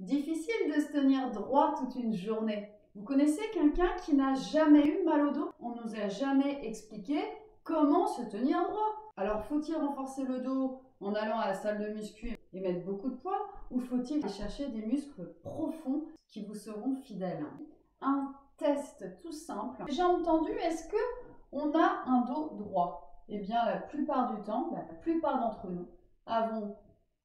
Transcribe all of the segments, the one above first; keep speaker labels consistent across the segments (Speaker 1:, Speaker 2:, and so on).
Speaker 1: Difficile de se tenir droit toute une journée. Vous connaissez quelqu'un qui n'a jamais eu mal au dos? On ne nous a jamais expliqué comment se tenir droit. Alors faut-il renforcer le dos en allant à la salle de muscu et mettre beaucoup de poids, ou faut-il aller chercher des muscles profonds qui vous seront fidèles? Un test tout simple. Déjà entendu, est-ce que on a un dos droit? Eh bien la plupart du temps, la plupart d'entre nous avons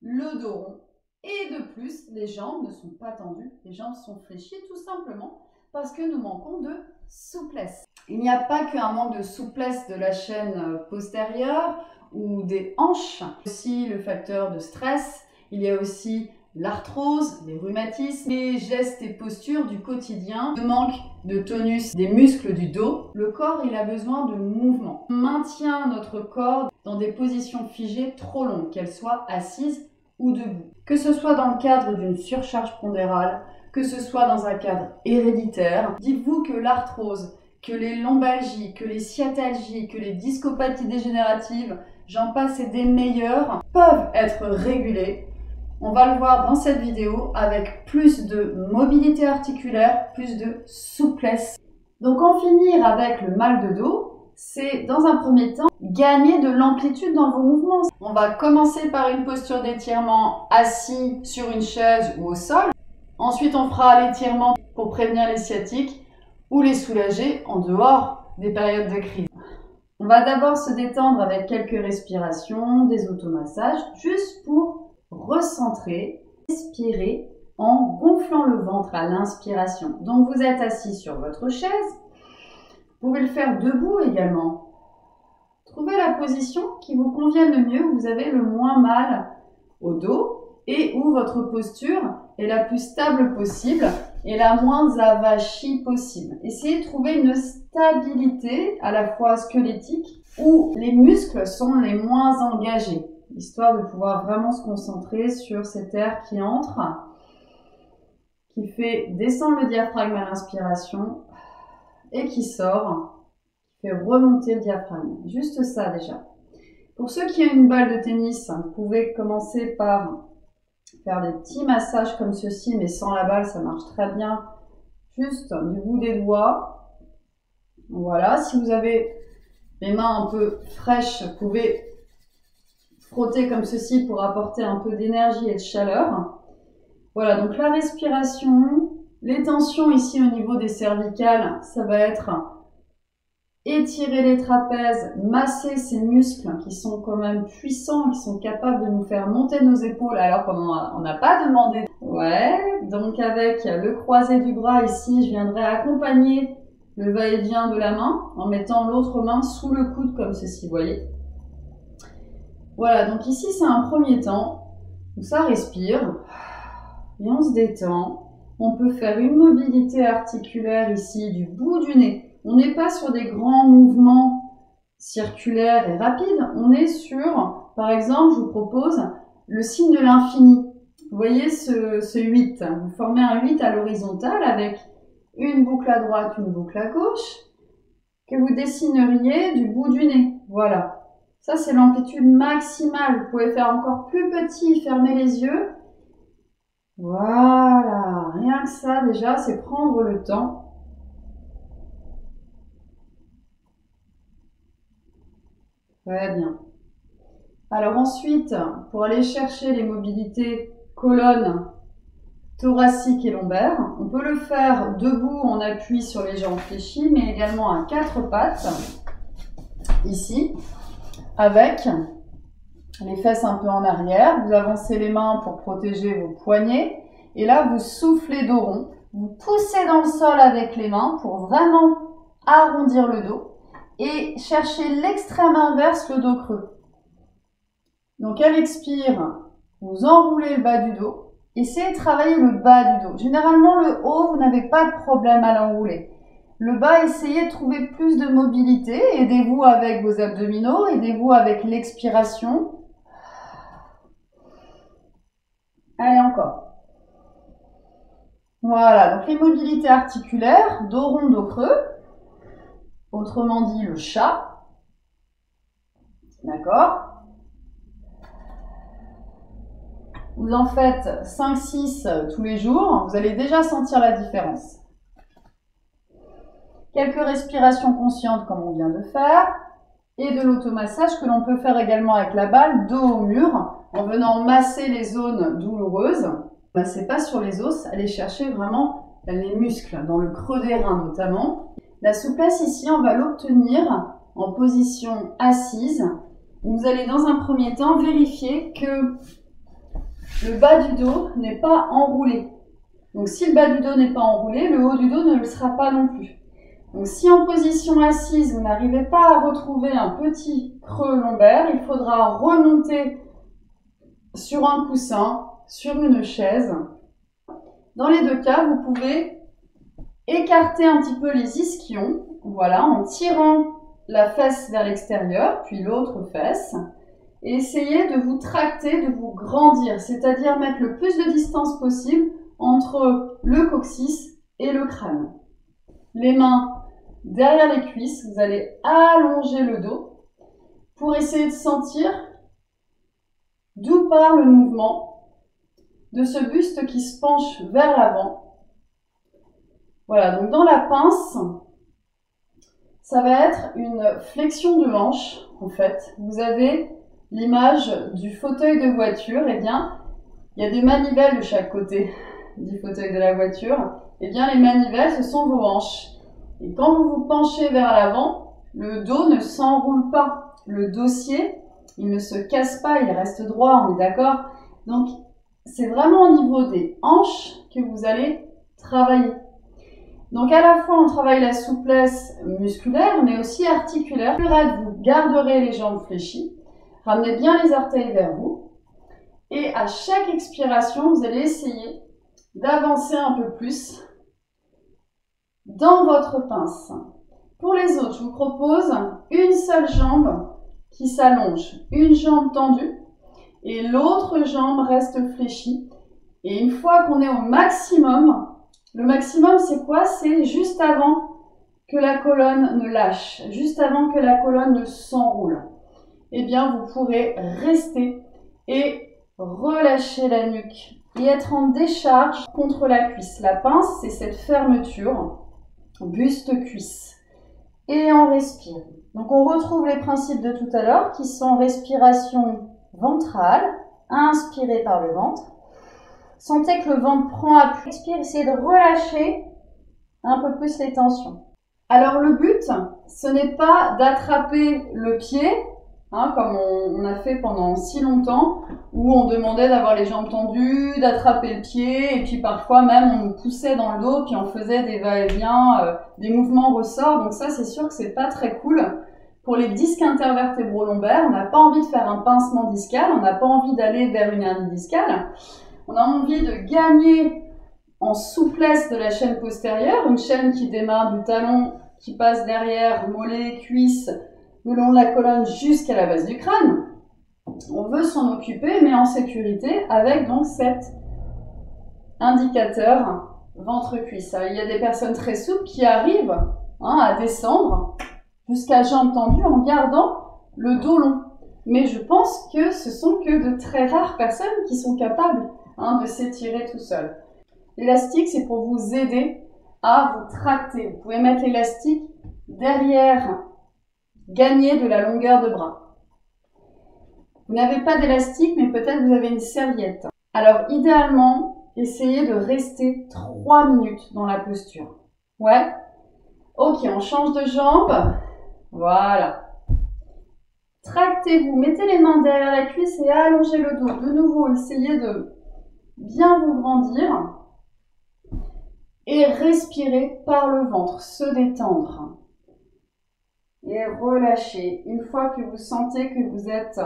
Speaker 1: le dos rond. Et de plus, les jambes ne sont pas tendues, les jambes sont fléchies tout simplement parce que nous manquons de souplesse. Il n'y a pas qu'un manque de souplesse de la chaîne postérieure ou des hanches, aussi le facteur de stress, il y a aussi l'arthrose, les rhumatismes, les gestes et postures du quotidien, le manque de tonus des muscles du dos. Le corps, il a besoin de mouvement. On maintient notre corps dans des positions figées trop longues, qu'elles soient assises ou debout. Que ce soit dans le cadre d'une surcharge pondérale, que ce soit dans un cadre héréditaire, dites-vous que l'arthrose, que les lombalgies, que les sciatalgies, que les discopathies dégénératives, j'en passe et des meilleures, peuvent être régulées. On va le voir dans cette vidéo avec plus de mobilité articulaire, plus de souplesse. Donc en finir avec le mal de dos, c'est dans un premier temps gagner de l'amplitude dans vos mouvements. On va commencer par une posture d'étirement assis sur une chaise ou au sol. Ensuite, on fera l'étirement pour prévenir les sciatiques ou les soulager en dehors des périodes de crise. On va d'abord se détendre avec quelques respirations, des automassages, juste pour recentrer, respirer en gonflant le ventre à l'inspiration. Donc vous êtes assis sur votre chaise. Vous pouvez le faire debout également. Trouvez la position qui vous convient le mieux, où vous avez le moins mal au dos et où votre posture est la plus stable possible et la moins avachie possible. Essayez de trouver une stabilité à la fois squelettique où les muscles sont les moins engagés, histoire de pouvoir vraiment se concentrer sur cet air qui entre, qui fait descendre le diaphragme à l'inspiration et qui sort, qui fait remonter le diaphragme. Juste ça déjà. Pour ceux qui ont une balle de tennis, vous pouvez commencer par faire des petits massages comme ceci, mais sans la balle, ça marche très bien. Juste du bout des doigts. Voilà, si vous avez les mains un peu fraîches, vous pouvez frotter comme ceci pour apporter un peu d'énergie et de chaleur. Voilà, donc la respiration, les tensions ici au niveau des cervicales, ça va être étirer les trapèzes, masser ces muscles qui sont quand même puissants, qui sont capables de nous faire monter nos épaules alors qu'on n'a pas demandé. Ouais, donc avec le croisé du bras ici, je viendrai accompagner le va-et-vient de la main en mettant l'autre main sous le coude comme ceci, vous voyez. Voilà, donc ici c'est un premier temps où ça respire et on se détend. On peut faire une mobilité articulaire ici du bout du nez. On n'est pas sur des grands mouvements circulaires et rapides. On est sur, par exemple, je vous propose le signe de l'infini. Vous voyez ce 8. Vous formez un 8 à l'horizontale avec une boucle à droite, une boucle à gauche, que vous dessineriez du bout du nez. Voilà. Ça, c'est l'amplitude maximale. Vous pouvez faire encore plus petit, fermer les yeux. Voilà. Rien que ça, déjà, c'est prendre le temps. Très bien. Alors ensuite, pour aller chercher les mobilités colonne, thoracique et lombaire, on peut le faire debout en appui sur les jambes fléchies, mais également à quatre pattes, ici, avec les fesses un peu en arrière. Vous avancez les mains pour protéger vos poignets, et là vous soufflez dos rond. Vous poussez dans le sol avec les mains pour vraiment arrondir le dos. Et cherchez l'extrême inverse, le dos creux. Donc à l'expire, vous enroulez le bas du dos. Essayez de travailler le bas du dos. Généralement le haut, vous n'avez pas de problème à l'enrouler. Le bas, essayez de trouver plus de mobilité. Aidez-vous avec vos abdominaux, aidez-vous avec l'expiration. Allez encore. Voilà, donc les mobilités articulaires, dos rond, dos creux. Autrement dit, le chat. D'accord? Vous en faites 5-6 tous les jours, vous allez déjà sentir la différence. Quelques respirations conscientes comme on vient de faire et de l'automassage que l'on peut faire également avec la balle, dos au mur, en venant masser les zones douloureuses. Massez pas sur les os, allez chercher vraiment les muscles, dans le creux des reins notamment. La souplesse ici, on va l'obtenir en position assise. Vous allez dans un premier temps vérifier que le bas du dos n'est pas enroulé. Donc si le bas du dos n'est pas enroulé, le haut du dos ne le sera pas non plus. Donc si en position assise, vous n'arrivez pas à retrouver un petit creux lombaire, il faudra remonter sur un coussin, sur une chaise. Dans les deux cas, vous pouvez écarter un petit peu les ischions, voilà, en tirant la fesse vers l'extérieur, puis l'autre fesse, et essayez de vous tracter, de vous grandir, c'est-à-dire mettre le plus de distance possible entre le coccyx et le crâne. Les mains derrière les cuisses, vous allez allonger le dos pour essayer de sentir d'où part le mouvement de ce buste qui se penche vers l'avant. Voilà, donc dans la pince, ça va être une flexion de hanche, en fait. Vous avez l'image du fauteuil de voiture, et bien, il y a des manivelles de chaque côté du fauteuil de la voiture. Et bien, les manivelles, ce sont vos hanches. Et quand vous vous penchez vers l'avant, le dos ne s'enroule pas. Le dossier, il ne se casse pas, il reste droit, on est d'accord? Donc, c'est vraiment au niveau des hanches que vous allez travailler. Donc, à la fois, on travaille la souplesse musculaire, mais aussi articulaire. Plus raide, vous garderez les jambes fléchies. Ramenez bien les orteils vers vous. Et à chaque expiration, vous allez essayer d'avancer un peu plus dans votre pince. Pour les autres, je vous propose une seule jambe qui s'allonge, une jambe tendue et l'autre jambe reste fléchie. Et une fois qu'on est au maximum, le maximum c'est quoi? C'est juste avant que la colonne ne lâche, juste avant que la colonne ne s'enroule. Eh bien, vous pourrez rester et relâcher la nuque et être en décharge contre la cuisse. La pince, c'est cette fermeture, buste-cuisse. Et on respire. Donc, on retrouve les principes de tout à l'heure qui sont respiration ventrale, inspirez par le ventre. Sentez que le ventre prend appui. Expire, essayez de relâcher un peu plus les tensions. Alors, le but, ce n'est pas d'attraper le pied, comme on a fait pendant si longtemps, où on demandait d'avoir les jambes tendues, d'attraper le pied, et puis parfois même on nous poussait dans le dos, puis on faisait des va-et-vient, des mouvements ressorts. Donc ça, c'est sûr que c'est pas très cool. Pour les disques intervertébraux lombaires, on n'a pas envie de faire un pincement discal, on n'a pas envie d'aller vers une hernie discale. On a envie de gagner en souplesse de la chaîne postérieure, une chaîne qui démarre du talon, qui passe derrière, mollet, cuisse, le long de la colonne jusqu'à la base du crâne. On veut s'en occuper, mais en sécurité, avec donc cet indicateur ventre-cuisse. Il y a des personnes très souples qui arrivent à descendre jusqu'à jambes tendues en gardant le dos long. Mais je pense que ce sont que de très rares personnes qui sont capables de s'étirer tout seul. L'élastique, c'est pour vous aider à vous tracter. Vous pouvez mettre l'élastique derrière, gagner de la longueur de bras. Vous n'avez pas d'élastique, mais peut-être vous avez une serviette. Alors, idéalement, essayez de rester 3 minutes dans la posture. Ouais? Ok, on change de jambe. Voilà. Tractez-vous, mettez les mains derrière la cuisse et allongez le dos. De nouveau, essayez de bien vous grandir. Et respirez par le ventre, se détendre. Et relâcher. Une fois que vous sentez que vous êtes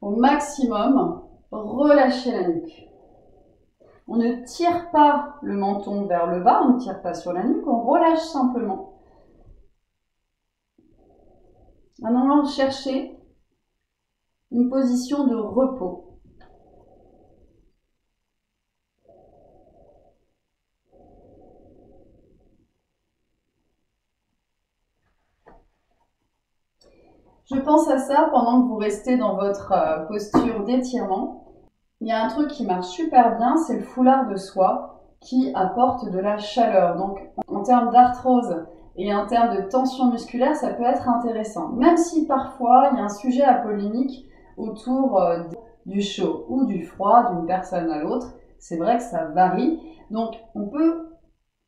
Speaker 1: au maximum, relâchez la nuque. On ne tire pas le menton vers le bas, on ne tire pas sur la nuque, on relâche simplement. Maintenant, on va chercher une position de repos. Je pense à ça pendant que vous restez dans votre posture d'étirement. il y a un truc qui marche super bien, c'est le foulard de soie qui apporte de la chaleur. Donc en termes d'arthrose et en termes de tension musculaire, ça peut être intéressant. Même si parfois il y a un sujet à polémique autour du chaud ou du froid d'une personne à l'autre, c'est vrai que ça varie. Donc on peut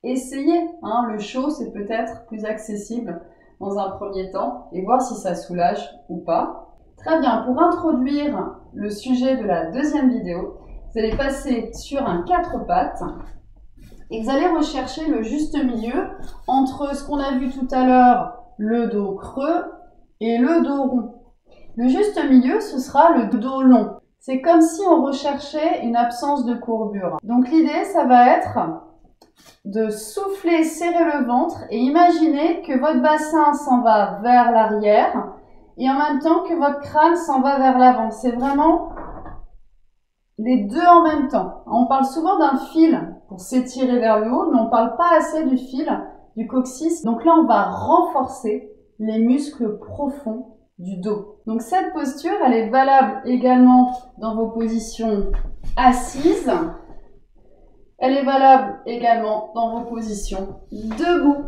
Speaker 1: essayer, hein. Le chaud c'est peut-être plus accessible dans un premier temps et voir si ça soulage ou pas. Très bien, pour introduire le sujet de la deuxième vidéo, vous allez passer sur un 4 pattes et vous allez rechercher le juste milieu entre ce qu'on a vu tout à l'heure, le dos creux et le dos rond. Le juste milieu, ce sera le dos long. C'est comme si on recherchait une absence de courbure. Donc l'idée, ça va être de souffler, serrer le ventre et imaginer que votre bassin s'en va vers l'arrière et en même temps que votre crâne s'en va vers l'avant. C'est vraiment les deux en même temps. On parle souvent d'un fil pour s'étirer vers le haut, mais on ne parle pas assez du fil du coccyx. Donc là, on va renforcer les muscles profonds du dos. Donc cette posture, elle est valable également dans vos positions assises. Elle est valable également dans vos positions debout.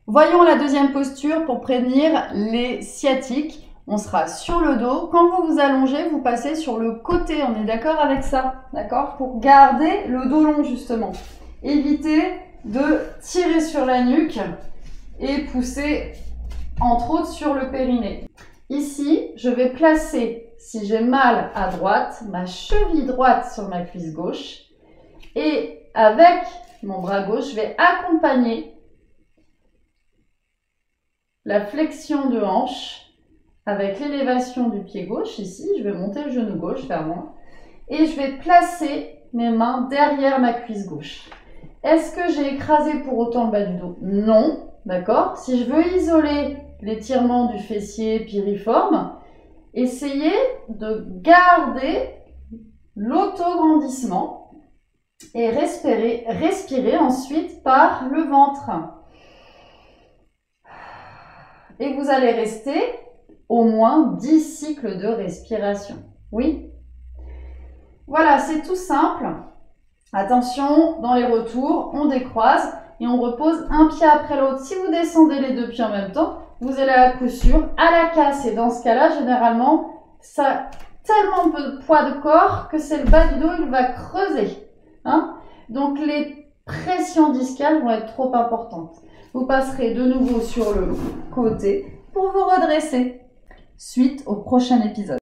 Speaker 1: Voyons la deuxième posture pour prévenir les sciatiques. On sera sur le dos. Quand vous vous allongez, vous passez sur le côté. On est d'accord avec ça? D'accord? Pour garder le dos long justement. Évitez de tirer sur la nuque et pousser entre autres sur le périnée. Ici, je vais placer, si j'ai mal à droite, ma cheville droite sur ma cuisse gauche. Et avec mon bras gauche, je vais accompagner la flexion de hanche avec l'élévation du pied gauche. Ici, je vais monter le genou gauche vers moi. Et je vais placer mes mains derrière ma cuisse gauche. Est-ce que j'ai écrasé pour autant le bas du dos? Non, d'accord? Si je veux isoler l'étirement du fessier piriforme, essayez de garder l'autograndissement et respirez ensuite par le ventre. Et vous allez rester au moins 10 cycles de respiration. Oui? Voilà, c'est tout simple. Attention, dans les retours, on décroise et on repose un pied après l'autre. Si vous descendez les deux pieds en même temps, vous allez à coup sûr à la casse. Et dans ce cas-là, généralement, ça a tellement peu de poids de corps que c'est le bas du dos, il va creuser. Hein? Donc les pressions discales vont être trop importantes. Vous passerez de nouveau sur le côté pour vous redresser. Suite au prochain épisode.